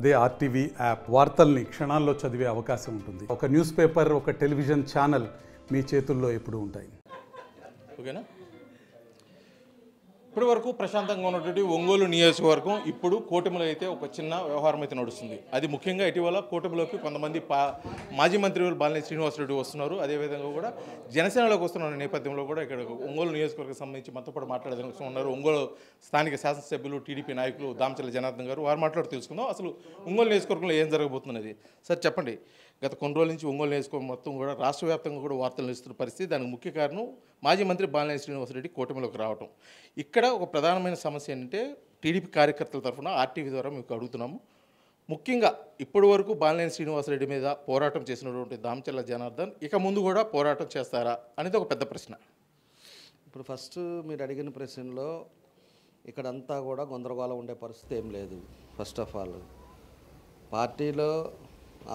అదే RTV app వార్తల్ని క్షణాల్లో చదివే అవకాశం ఉంటుంది. ఒక న్యూస్ పేపర్, ఒక టెలివిజన్ ఛానల్ మీ చేతుల్లో ఎప్పుడూ ఉంటాయి. ఓకేనా? ఇప్పటి వరకు ప్రశాంతంగా ఉన్నటువంటి ఒంగోలు నియోజకవర్గం ఇప్పుడు కూటమిలో అయితే ఒక చిన్న వ్యవహారం అయితే నడుస్తుంది. అది ముఖ్యంగా ఇటీవల కూటమిలోకి కొంతమంది మాజీ మంత్రి బాలినేని శ్రీనివాసరెడ్డి వస్తున్నారు. అదేవిధంగా కూడా జనసేనలోకి వస్తున్న నేపథ్యంలో కూడా ఇక్కడ ఒంగోలు నియోజకవర్గం సంబంధించి మనతో పాటు మాట్లాడేందుకు ఉన్నారు ఒంగోలు స్థానిక శాసనసభ్యులు, టీడీపీ నాయకులు దామచర్ల జనార్దన్ గారు. వారు మాట్లాడుతూ తెలుసుకుందాం అసలు ఒంగోలు నియోజకవర్గంలో ఏం జరగబోతున్నది. సార్ చెప్పండి, గత కొన్ని రోజుల నుంచి ఒంగోలు నియోజకవర్గం మొత్తం కూడా రాష్ట్ర వ్యాప్తంగా కూడా వార్తలు నిలుస్తున్న పరిస్థితి. దానికి ముఖ్య కారణం మాజీ మంత్రి బాలినేని శ్రీనివాసరెడ్డి కూటమిలోకి రావడం. ఇక్కడ ఒక ప్రధానమైన సమస్య ఏంటంటే టీడీపీ కార్యకర్తల తరఫున ఆర్టీవీ ద్వారా మీకు అడుగుతున్నాము. ముఖ్యంగా ఇప్పటి వరకు బాలినేని శ్రీనివాసరెడ్డి మీద పోరాటం చేసినటువంటి దామచర్ల జనార్దన్ ఇక ముందు కూడా పోరాటం చేస్తారా అనేది ఒక పెద్ద ప్రశ్న. ఇప్పుడు ఫస్ట్ మీరు అడిగిన ప్రశ్నలో ఇక్కడంతా కూడా గందరగోళం ఉండే పరిస్థితి ఏం లేదు. ఫస్ట్ ఆఫ్ ఆల్ పార్టీలో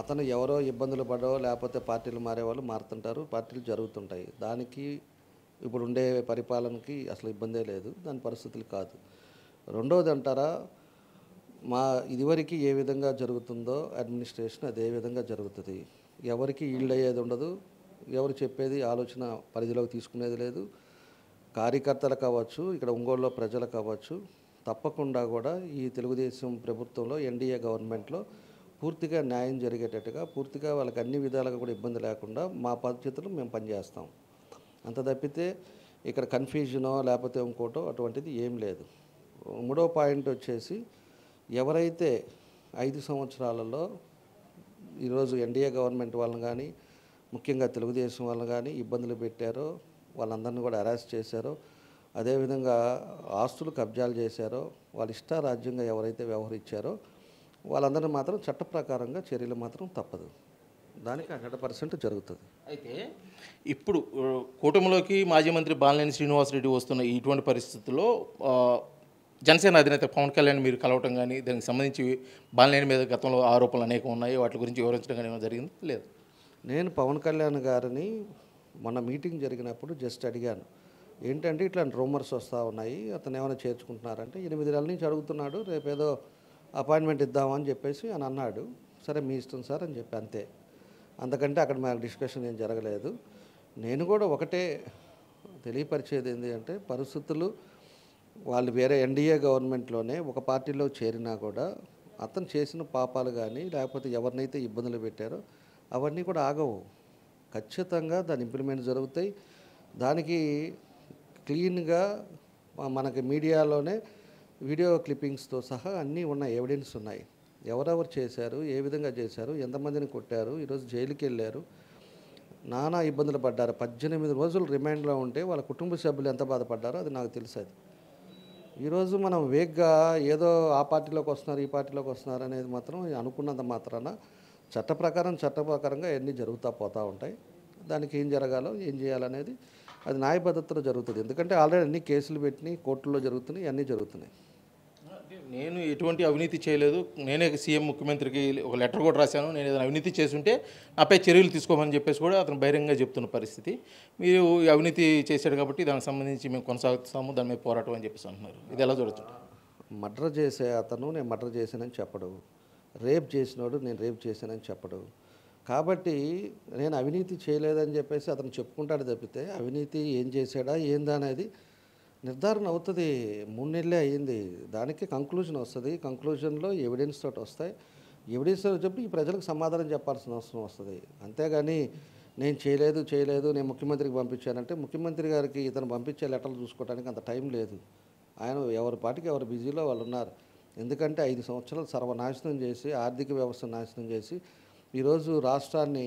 అతను ఎవరో ఇబ్బందులు పడో లేకపోతే పార్టీలు మారే వాళ్ళు మారుతుంటారు, పార్టీలు జరుగుతుంటాయి. దానికి ఇప్పుడు ఉండే పరిపాలనకి అసలు ఇబ్బందే లేదు, దాని పరిస్థితులు కాదు. రెండోది అంటారా, మా ఇదివరకు ఏ విధంగా జరుగుతుందో అడ్మినిస్ట్రేషన్ అదే విధంగా జరుగుతుంది. ఎవరికి ఈల్డ్ అయ్యేది ఉండదు, ఎవరు చెప్పేది ఆలోచన పరిధిలోకి తీసుకునేది లేదు. కార్యకర్తలు కావచ్చు, ఇక్కడ ఒంగోలులో ప్రజలు కావచ్చు, తప్పకుండా కూడా ఈ తెలుగుదేశం ప్రభుత్వంలో ఎన్డీఏ గవర్నమెంట్లో పూర్తిగా న్యాయం జరిగేటట్టుగా, పూర్తిగా వాళ్ళకి అన్ని విధాలుగా కూడా ఇబ్బంది లేకుండా మా పద్ధతులు మేము పనిచేస్తాం. అంత తప్పితే ఇక్కడ కన్ఫ్యూజనో లేకపోతే ఇంకోటో అటువంటిది ఏం లేదు. మూడో పాయింట్ వచ్చేసి, ఎవరైతే 5 సంవత్సరాలలో ఈరోజు ఎన్డీఏ గవర్నమెంట్ వాళ్ళని కానీ ముఖ్యంగా తెలుగుదేశం వాళ్ళని కానీ ఇబ్బందులు పెట్టారో, వాళ్ళందరినీ కూడా అరెస్ట్ చేశారో, అదేవిధంగా ఆస్తులు కబ్జాలు చేశారో, వాళ్ళ ఇష్టారాజ్యంగా ఎవరైతే వ్యవహరించారో వాళ్ళందరినీ మాత్రం చట్ట ప్రకారంగా చర్యలు మాత్రం తప్పదు. దానికి 100% జరుగుతుంది. అయితే ఇప్పుడు కూటమిలోకి మాజీ మంత్రి బాలినేని శ్రీనివాసరెడ్డి వస్తున్న ఇటువంటి పరిస్థితుల్లో జనసేన అధినేత పవన్ కళ్యాణ్ మీరు కలవటం కానీ, దానికి సంబంధించి బాలినేని మీద గతంలో ఆరోపణలు అనేకం ఉన్నాయి, వాటి గురించి వివరించడం కానీ ఏమైనా జరిగింది? లేదు. నేను పవన్ కళ్యాణ్ గారిని మొన్న మీటింగ్ జరిగినప్పుడు జస్ట్ అడిగాను, ఏంటంటే ఇట్లాంటి రూమర్స్ వస్తూ ఉన్నాయి, అతను ఏమైనా చేర్చుకుంటున్నారంటే 8 నెలల నుంచి అడుగుతున్నాడు, రేపేదో అపాయింట్మెంట్ ఇద్దామని చెప్పేసి అని అన్నాడు. సరే మీ ఇష్టం సార్ అని చెప్పి, అంతే. అంతకంటే అక్కడ మాకు డిస్కషన్ ఏం జరగలేదు. నేను కూడా ఒకటే తెలియపరిచేది ఏంటి అంటే, పరిస్థితులు వాళ్ళు వేరే ఎన్డీఏ గవర్నమెంట్లోనే ఒక పార్టీలో చేరినా కూడా అతను చేసిన పాపాలు కానీ లేకపోతే ఎవరినైతే ఇబ్బందులు పెట్టారో అవన్నీ కూడా ఆగవు. ఖచ్చితంగా దాని ఇంప్లిమెంట్ జరుగుతాయి. దానికి క్లీన్గా మనకి మీడియాలోనే వీడియో క్లిప్పింగ్స్తో సహా అన్నీ ఉన్నాయి, ఎవిడెన్స్ ఉన్నాయి. ఎవరెవరు చేశారు, ఏ విధంగా చేశారు, ఎంతమందిని కొట్టారు, ఈరోజు జైలుకి వెళ్ళారు, నానా ఇబ్బందులు పడ్డారు. 18 రోజులు రిమాండ్లో ఉంటే వాళ్ళ కుటుంబ సభ్యులు ఎంత బాధపడ్డారో అది నాకు తెలుసు. ఈరోజు మనం వేగ్గా ఏదో ఆ పార్టీలోకి వస్తున్నారు, ఈ పార్టీలోకి వస్తున్నారు అనేది మాత్రం అనుకున్నంత మాత్రాన చట్ట ప్రకారంగా అన్నీ జరుగుతూ పోతూ ఉంటాయి. దానికి ఏం జరగాలో ఏం చేయాలనేది అది న్యాయ పద్ధతిలో జరుగుతుంది. ఎందుకంటే ఆల్రెడీ అన్ని కేసులు పెట్టినాయి, కోర్టుల్లో జరుగుతున్నాయి, అన్నీ జరుగుతున్నాయి. నేను ఎటువంటి అవినీతి చేయలేదు, నేనే సీఎం ముఖ్యమంత్రికి ఒక లెటర్ కూడా రాశాను, నేను ఏదైనా అవినీతి చేస్తుంటే నాపై చర్యలు తీసుకోమని చెప్పేసి కూడా అతను బహిరంగంగా చెప్తున్న పరిస్థితి. మీరు అవినీతి చేశాడు కాబట్టి దానికి సంబంధించి మేము కొనసాగుతాము, దాని మీద పోరాటం అని చెప్పేసి అంటున్నారు. ఇది ఎలా జరుగుతుంది? మర్డర్ చేసే అతను నేను మర్డర్ చేశానని చెప్పడు, రేప్ చేసినోడు నేను రేప్ చేశానని చెప్పడు. కాబట్టి నేను అవినీతి చేయలేదని చెప్పేసి అతను చెప్పుకుంటాడు తప్పితే అవినీతి ఏం చేశాడా ఏందా అనేది నిర్ధారణ అవుతుంది. 3 నెలలే అయ్యింది, దానికి కంక్లూజన్ వస్తుంది. కంక్లూజన్లో ఎవిడెన్స్ తోటి వస్తాయి. ఎవిడెన్స్ చెప్పి ఈ ప్రజలకు సమాధానం చెప్పాల్సిన అవసరం వస్తుంది. అంతేగాని నేను చేయలేదు నేను ముఖ్యమంత్రికి పంపించానంటే ముఖ్యమంత్రి గారికి ఇతను పంపించే లెటర్లు చూసుకోవడానికి అంత టైం లేదు. ఆయన ఎవరి పాటికి ఎవరు బిజీలో వాళ్ళు ఉన్నారు. ఎందుకంటే 5 సంవత్సరాలు సర్వనాశనం చేసి, ఆర్థిక వ్యవస్థ నాశనం చేసి, ఈరోజు రాష్ట్రాన్ని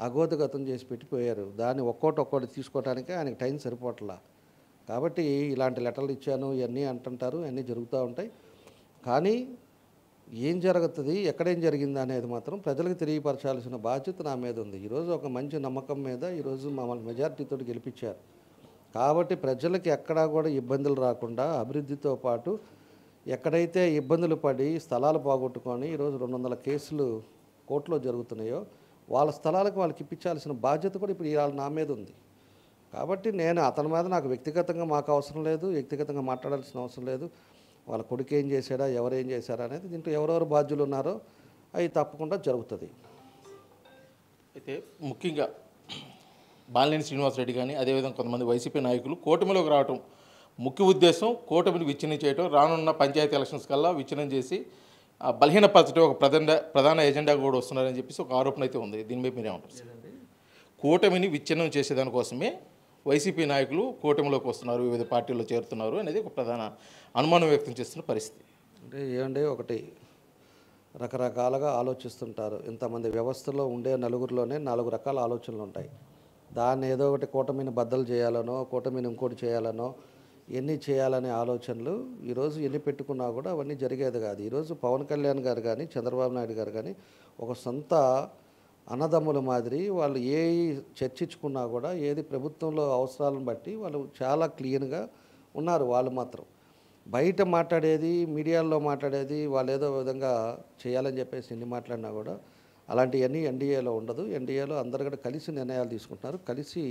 అగోదగతం చేసి పెట్టిపోయారు. దాన్ని ఒక్కోటి తీసుకోవడానికే ఆయనకి టైం సరిపోవట్లా. కాబట్టి ఇలాంటి లెటర్లు ఇచ్చాను ఇవన్నీ అంటుంటారు, అన్నీ జరుగుతూ ఉంటాయి. కానీ ఏం జరుగుతుంది, ఎక్కడేం జరిగింది అనేది మాత్రం ప్రజలకు తెలియపరచాల్సిన బాధ్యత నా మీద ఉంది. ఈరోజు ఒక మంచి నమ్మకం మీద ఈరోజు మమ్మల్ని మెజారిటీతో గెలిపించారు. కాబట్టి ప్రజలకి ఎక్కడా కూడా ఇబ్బందులు రాకుండా, అభివృద్ధితో పాటు ఎక్కడైతే ఇబ్బందులు పడి స్థలాలు పోగొట్టుకొని ఈరోజు 200 కేసులు కోర్టులో జరుగుతున్నాయో వాళ్ళ స్థలాలకు వాళ్ళకి ఇప్పించాల్సిన బాధ్యత కూడా ఇప్పుడు ఇవాళ నా మీద ఉంది. కాబట్టి నేను అతని మీద నాకు వ్యక్తిగతంగా మాకు అవసరం లేదు, వ్యక్తిగతంగా మాట్లాడాల్సిన అవసరం లేదు. వాళ్ళ కొడుకు ఏం చేశాడా, ఎవరేం చేశారా అనేది దీంట్లో ఎవరెవరు బాధ్యులు ఉన్నారో అవి తప్పకుండా జరుగుతుంది. అయితే ముఖ్యంగా బాలినేని శ్రీనివాసరెడ్డి కానీ అదేవిధంగా కొంతమంది వైసీపీ నాయకులు కూటమిలోకి రావటం ముఖ్య ఉద్దేశం కూటమిని విచ్ఛిన్నం చేయడం, రానున్న పంచాయతీ ఎలక్షన్స్ కల్లా విచ్ఛిన్నం చేసి బలహీనపరచడం ఒక ప్రధాన ఎజెండా కూడా వస్తున్నారని చెప్పేసి ఒక ఆరోపణ అయితే ఉంది. దీని మీద మీరేమంటారు? కూటమిని విచ్ఛిన్నం చేసేదానికోసమే వైసీపీ నాయకులు కూటమిలోకి వస్తున్నారు, వివిధ పార్టీల్లో చేరుతున్నారు అనేది ఒక ప్రధాన అనుమానం వ్యక్తం చేస్తున్న పరిస్థితి. అంటే ఏమంటే ఒకటి రకరకాలుగా ఆలోచిస్తుంటారు. ఇంతమంది వ్యవస్థలో ఉండే నలుగురిలోనే 4 రకాల ఆలోచనలు ఉంటాయి. దాన్ని ఏదో ఒకటి కూటమిని బద్దలు చేయాలనో, కూటమిని ఇంకోటి చేయాలనో, ఎన్ని చేయాలనే ఆలోచనలు ఈరోజు ఎన్ని పెట్టుకున్నా కూడా అవన్నీ జరిగేది కాదు. ఈరోజు పవన్ కళ్యాణ్ గారు కానీ, చంద్రబాబు నాయుడు గారు కానీ ఒక సొంత అన్నదమ్ముల మాదిరి వాళ్ళు చర్చించుకున్నా కూడా ఏది ప్రభుత్వంలో అవసరాలను బట్టి వాళ్ళు చాలా క్లీన్గా ఉన్నారు. వాళ్ళు మాత్రం బయట మాట్లాడేది, మీడియాల్లో మాట్లాడేది వాళ్ళు ఏదో విధంగా చేయాలని చెప్పేసి ఎన్ని మాట్లాడినా కూడా అలాంటివన్నీ ఎన్డీఏలో ఉండదు. ఎన్డీఏలో అందరు కూడా కలిసి నిర్ణయాలు తీసుకుంటున్నారు, కలిసి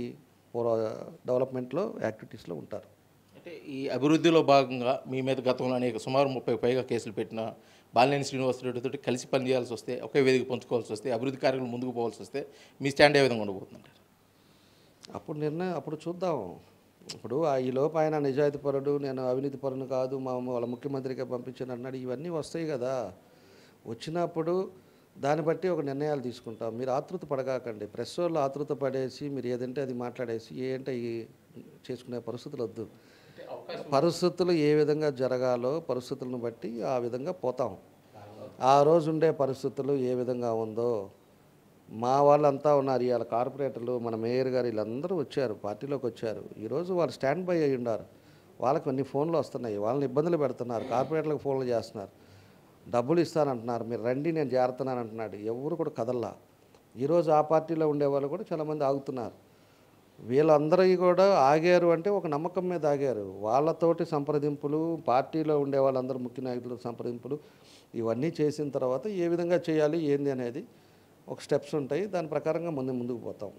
డెవలప్మెంట్లో యాక్టివిటీస్లో ఉంటారు. అంటే ఈ అభివృద్ధిలో భాగంగా మీ మీద గతంలో సుమారు 30 పైగా కేసులు పెట్టిన బాలినేని శ్రీనివాసరెడ్డితో కలిసి పనిచేయాల్సి వస్తే, ఒకే వేదిక పంచుకోవాల్సి వస్తే, అభివృద్ధి కార్యక్రమం ముందుకు పోవాల్సి వస్తే మీ స్టాండ్ ఏ విధంగా ఉండబోతుందంటారు? అప్పుడు చూద్దాం. ఇప్పుడు ఈ లోపు ఆయన నిజాయితీ పరుడు, నేను అవినీతి పరుడు కాదు, వాళ్ళ ముఖ్యమంత్రిగా పంపించాను అన్నాడు. ఇవన్నీ వస్తాయి కదా. వచ్చినప్పుడు దాన్ని బట్టి ఒక నిర్ణయాలు తీసుకుంటాం. మీరు ఆతృత పడగాకండి. ప్రెస్ వాళ్ళు ఆతృత పడేసి మీరు ఏదంటే అది మాట్లాడేసి ఏంటంటే చేసుకునే పరిస్థితులు వద్దు. పరిస్థితులు ఏ విధంగా జరగాలో పరిస్థితులను బట్టి ఆ విధంగా పోతాం. ఆ రోజు ఉండే పరిస్థితులు ఏ విధంగా ఉందో మా వాళ్ళంతా ఉన్నారు. ఇవాళ కార్పొరేటర్లు, మన మేయర్ గారు వీళ్ళందరూ వచ్చారు, పార్టీలోకి వచ్చారు. ఈరోజు వాళ్ళు స్టాండ్ బై అయ్యి ఉన్నారు. వాళ్ళకి అన్ని ఫోన్లు వస్తున్నాయి, వాళ్ళని ఇబ్బందులు పెడుతున్నారు, కార్పొరేటర్లకు ఫోన్లు చేస్తున్నారు, డబ్బులు ఇస్తానంటున్నారు, మీరు రండి నేను చేరుతున్నాను అంటున్నాడు. ఎవరు కూడా కదల్లా. ఈరోజు ఆ పార్టీలో ఉండేవాళ్ళు కూడా చాలామంది ఆగుతున్నారు. వీళ్ళందరూ కూడా ఆగారు అంటే ఒక నమ్మకం మీద ఆగారు. వాళ్ళతోటి సంప్రదింపులు, పార్టీలో ఉండే వాళ్ళందరూ ముఖ్య నాయకులు సంప్రదింపులు ఇవన్నీ చేసిన తర్వాత ఏ విధంగా చేయాలి ఏంది అనేది ఒక స్టెప్స్ ఉంటాయి. దాని ప్రకారంగా ముందుకు పోతాం.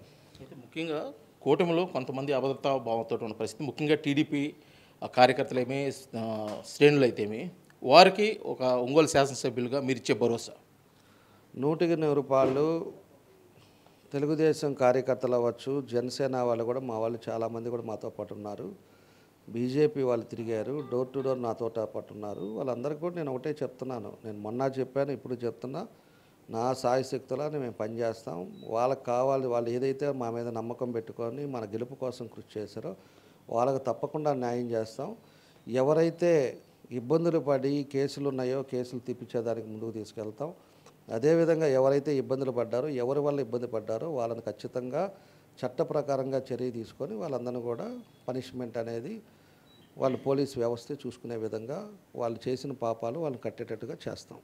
అయితే ముఖ్యంగా కూటమిలో కొంతమంది అభద్రతా భావంతో ఉన్న పరిస్థితి, ముఖ్యంగా టీడీపీ కార్యకర్తలేమి, శ్రేణులు అయితేమి, వారికి ఒక ఒంగోలు శాసనసభ్యులుగా మీరు ఇచ్చే భరోసా? 100% తెలుగుదేశం కార్యకర్తలు అవ్వచ్చు, జనసేన వాళ్ళు కూడా మా వాళ్ళు చాలామంది కూడా మాతో పాటు ఉన్నారు. బీజేపీ వాళ్ళు తిరిగారు, డోర్ టు డోర్ నాతో పాటు ఉన్నారు. వాళ్ళందరికీ కూడా నేను ఒకటే చెప్తున్నాను, నేను మొన్న చెప్పాను, ఇప్పుడు చెప్తున్నా, నా సాయశక్తులా మేము పనిచేస్తాం. వాళ్ళకి కావాలి, వాళ్ళు ఏదైతే మా మీద నమ్మకం పెట్టుకొని మన గెలుపు కోసం కృషి చేశారో వాళ్ళకి తప్పకుండా న్యాయం చేస్తాం. ఎవరైతే ఇబ్బందులు పడి కేసులు ఉన్నాయో కేసులు తిప్పించేదానికి ముందుకు తీసుకెళ్తాం. అదేవిధంగా ఎవరైతే ఇబ్బందులు పడ్డారో, ఎవరి వల్ల ఇబ్బంది పడ్డారో వాళ్ళని ఖచ్చితంగా చట్ట ప్రకారంగా చర్య తీసుకొని వాళ్ళందరినీ కూడా పనిష్మెంట్ అనేది వాళ్ళు పోలీసు వ్యవస్థ చూసుకునే విధంగా వాళ్ళు చేసిన పాపాలు వాళ్ళు కట్టేటట్టుగా చేస్తాం.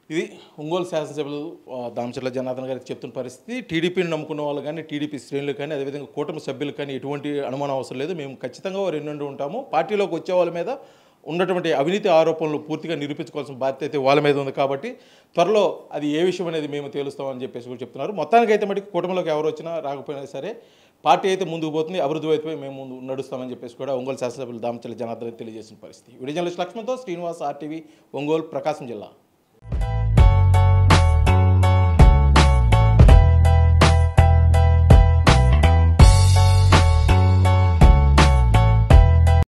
ఇది ఒంగోలు శాసనసభ్యులు దామచర్ల జనార్దన్ గారికి చెప్తున్న పరిస్థితి. టీడీపీని నమ్ముకున్న వాళ్ళు కానీ, టీడీపీ శ్రేణులు కానీ, అదేవిధంగా కూటమి సభ్యులు కానీ ఎటువంటి అనుమానం అవసరం లేదు. మేము ఖచ్చితంగా వారు ఎన్నుండి ఉంటాము. పార్టీలోకి వచ్చే వాళ్ళ మీద ఉన్నటువంటి అవినీతి ఆరోపణలు పూర్తిగా నిరూపించుకోవాల్సిన బాధ్యత అయితే వాళ్ళ మీద ఉంది. కాబట్టి త్వరలో అది ఏ విషయం అనేది మేము తేలుస్తామని చెప్పేసి కూడా చెప్తున్నారు. మొత్తానికి అయితే మటుకు కూటమిలోకి ఎవరు వచ్చినా రాకపోయినా సరే పార్టీ అయితే ముందుకు పోతుంది, అభివృద్ధి వైపు మేము ముందు నడుస్తామని చెప్పేసి కూడా ఒంగోలు శాసనసభ్యులు దామచర్ల జనార్దన్ తెలియజేసిన పరిస్థితి. వీడియో జర్నలిస్ట్ లక్ష్మణ్తో శ్రీనివాస్, RTV, ఒంగోలు, ప్రకాశం జిల్లా.